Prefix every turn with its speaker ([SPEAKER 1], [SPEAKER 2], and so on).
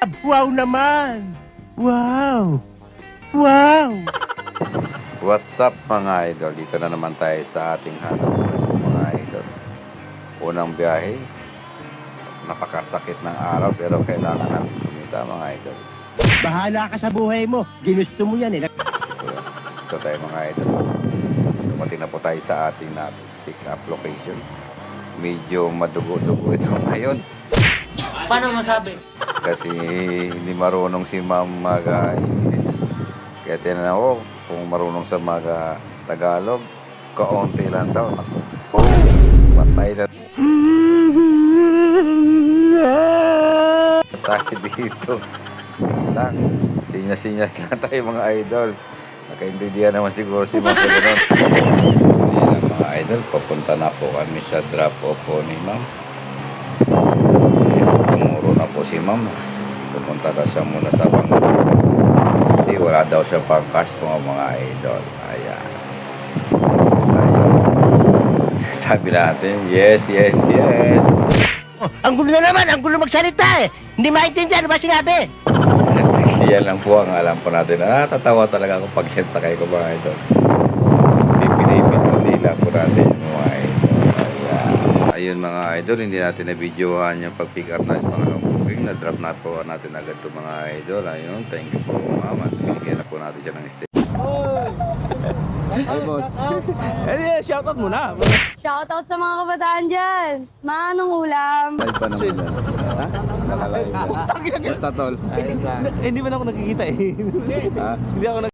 [SPEAKER 1] Wow naman! Wow! Wow!
[SPEAKER 2] What's up mga idol? Dito na naman tayo sa ating hanap mga idol. Unang biyahe, napakasakit ng araw pero kailangan natin kumita mga idol.
[SPEAKER 1] Bahala ka sa buhay mo. Ginusto mo yan eh.
[SPEAKER 2] Ito tayo mga idol. Dumating na po tayo sa ating pick up location. Medyo madugo-dugo ito ngayon.
[SPEAKER 3] Paano masabi?
[SPEAKER 2] Kasi hindi marunong si ma'am mag-English. Kaya tinanong ko kung marunong sa Tagalog, kaunti lang daw. Naku, patay na tayo dito. Lang, sinyas-sinyas lang tayo mga idol. Nakaintindihan naman siguro si ma'am sa ganun. Ayan mga idol, papunta na po kami sa drop-off po ni ma'am. Tumuro na po si ma'am. Pupunta na siya muna sa bangko. Kasi wala daw siya pang cash po mga idol. Ayan. Sabi natin, yes, yes, yes.
[SPEAKER 1] Oh, ang gulo na naman. Ang gulo magsalita eh. Hindi maintindihan ba sinabi?
[SPEAKER 2] Yan lang po ang alam po natin. Natatawa talaga ako pag yan sakay ko mga idol. Pipilipin ko nila po natin yung mga idol. Ayan. Ayun mga idol, hindi natin na-videohan yung pag-pick up na mga booking. Na-drop na po natin agad to mga idol. Ayun, thank you po ma'am. At binigyan na po natin siya ng stay.
[SPEAKER 4] Hey, boss. Eh, shoutout mo na.
[SPEAKER 5] Shoutout sa mga kabataan dyan. Manong ulam.
[SPEAKER 4] Live pa naman yan. Ha? Nakalive. Basta tol.
[SPEAKER 3] Ayun lang.
[SPEAKER 4] Hindi man ako nakikita eh.
[SPEAKER 2] Ha?
[SPEAKER 4] Hindi ako